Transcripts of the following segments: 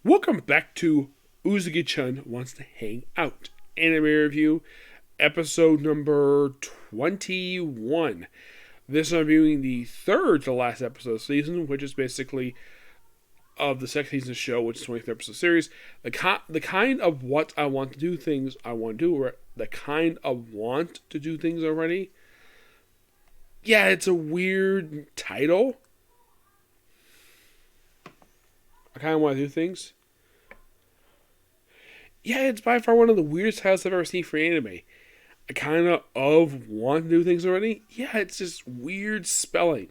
Welcome back to Uzaki-chan Wants to Hang Out. Anime review, episode number 21. This I'm reviewing the third to last episode of the season, which is basically of the second season of the show, which is 23rd episode series. The kind of what I want to do things I want to do, or the kind of want to do things already. Yeah, it's a weird title. I kind of want to do things. Yeah, it's by far one of the weirdest titles I've ever seen for anime. I kind of want to do things already. Yeah, it's just weird spelling.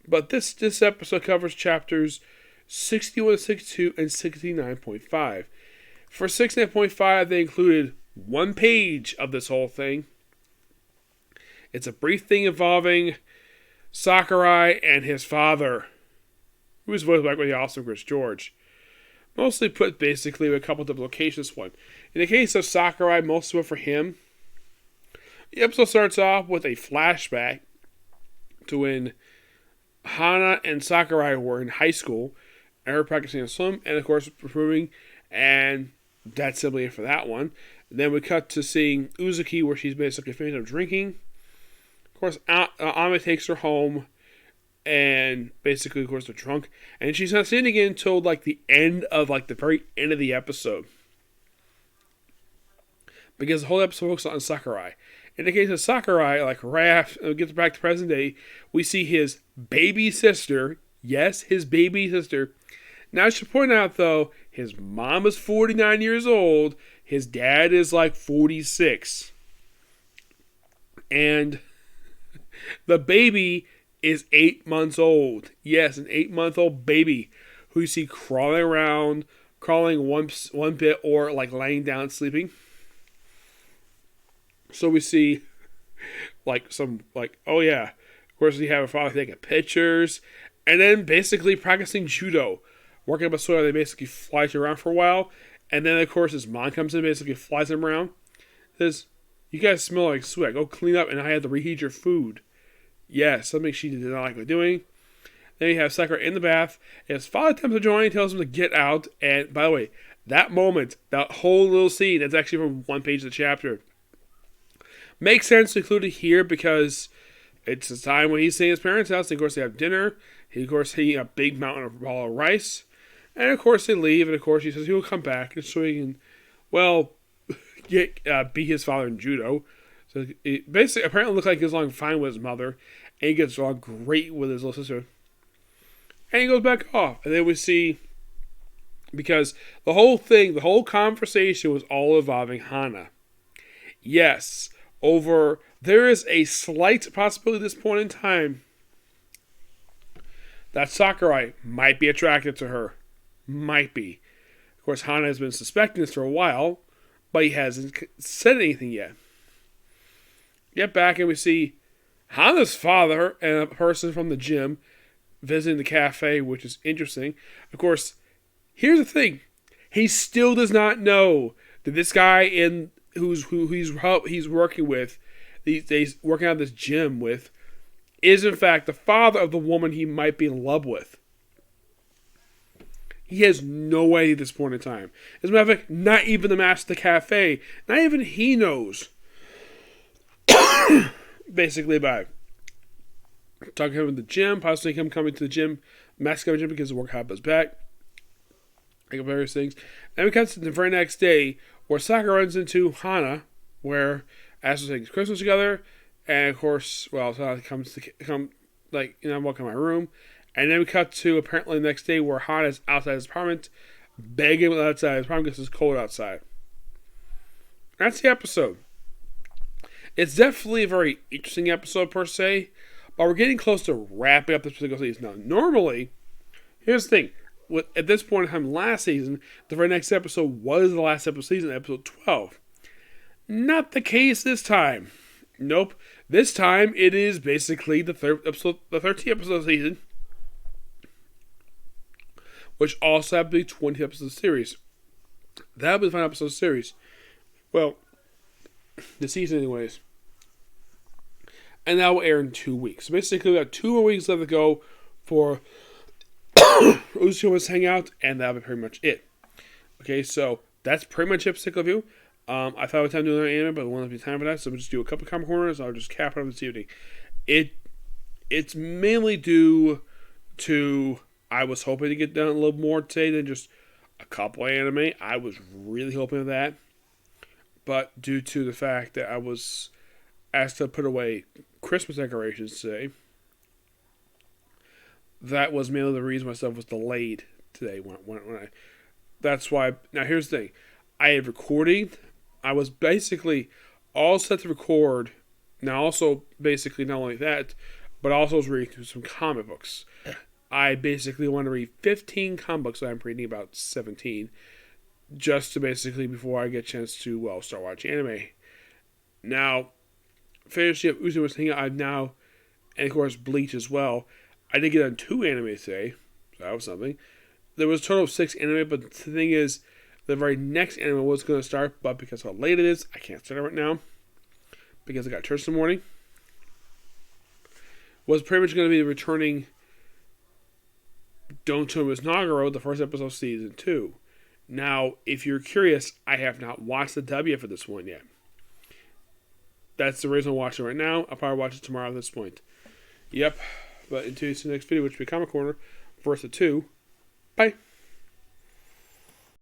But this episode covers chapters 61, 62, and 69.5. For 69.5, they included one page of this whole thing. It's a brief thing involving Sakurai and his father, who was voiced by the awesome Chris George. Mostly put basically with a couple of locations. One. In the case of Sakurai, most of it for him. The episode starts off with a flashback to when Hana and Sakurai were in high school and were practicing a swim and of course performing, and that's simply it for that one. And then we cut to seeing Uzaki where she's basically finished up drinking. Of course, Ame takes her home. And basically, of course, they're drunk. And she's not seen again until, the end of, the very end of the episode. Because the whole episode focuses on Sakurai. In the case of Sakurai, right after, gets back to present day, we see his baby sister. Yes, his baby sister. Now, I should point out, though, his mom is 49 years old. His dad is, 46. And the baby is 8 months old. Yes, an 8-month-old baby who you see crawling one bit or laying down sleeping. So we see oh yeah, of course we have a father taking pictures and then basically practicing judo, working up a soil that basically flies around for a while, and then of course his mom comes in, basically flies him around, says, "You guys smell like sweat. Go clean up, and I have to reheat your food." Yes, something she did not like doing. Then you have Sakura in the bath. His father attempts to join, tells him to get out. And by the way, that moment, that whole little scene, that's actually from one page of the chapter, makes sense to include it here because it's the time when he's staying at his parents' house. And of course, they have dinner. He, of course, eating a big mountain of raw rice. And of course, they leave. And of course, he says he'll come back so he can, beat his father in judo. So it basically apparently looked like he was along fine with his mother, and he gets along great with his little sister. And he goes back off. And then we see, because the whole conversation was all involving Hana. Yes, there is a slight possibility at this point in time that Sakurai might be attracted to her. Might be. Of course, Hana has been suspecting this for a while, but he hasn't said anything yet. Get back and we see Hana's father and a person from the gym visiting the cafe, which is interesting. Of course, here's the thing: he still does not know that this guy who he's working with these days, working out this gym with, is in fact the father of the woman he might be in love with. He has no idea at this point in time. As a matter of fact, not even the master of the cafe, not even he knows. Basically by talking to him in the gym, possibly him coming to the gym, masking the gym because the workout is back, various things. And we come to the very next day where Sakura runs into Hana, where as they're taking Christmas together, and of course, so comes to I'm walking in my room, and then we cut to apparently the next day where Hana's outside his apartment, begging him outside his apartment because it's cold outside. That's the episode. It's definitely a very interesting episode per se, but we're getting close to wrapping up this particular season. Now, normally, here's the thing. At this point in time last season, the very next episode was the last episode of the season, episode 12. Not the case this time. Nope. This time, it is basically the 13th episode of the season, which also happens to be 20 episodes of the series. That'll be the final episode of the series. Well, the season anyways. And that will air in 2 weeks. So basically, we got 2 more weeks left to go for Uzaki was hang out, and that'll be pretty much it. Okay, so that's pretty much it for Sickle View. I thought it was time to do another anime, but it won't be time for that, so we'll just do a couple of comic corners. I'll just cap it up this evening. It's mainly due to I was hoping to get done a little more today than just a couple of anime. I was really hoping for that, but due to the fact that I was asked to put away Christmas decorations today, that was mainly the reason my stuff was delayed today. That's why. Now here's the thing: I had recorded. I was basically all set to record. Now also basically not only that, but also was reading through some comic books. I basically want to read 15 comic books. I'm reading about 17, just to basically before I get a chance to start watching anime. Now, finishing up Uzaki was hanging out. I've now, and of course Bleach as well. I did get on 2 anime today, so that was something. There was a total of 6 anime, but the thing is, the very next anime was going to start, but because of how late it is, I can't start it right now, because I got church in the morning. Was pretty much going to be returning Don't Tell Me It's Nagaro, the first episode of Season 2. Now, if you're curious, I have not watched the W for this one yet. That's the reason I'm watching it right now. I'll probably watch it tomorrow at this point. Yep. But until you see the next video, which will be Comic Corner, verse 2. Bye.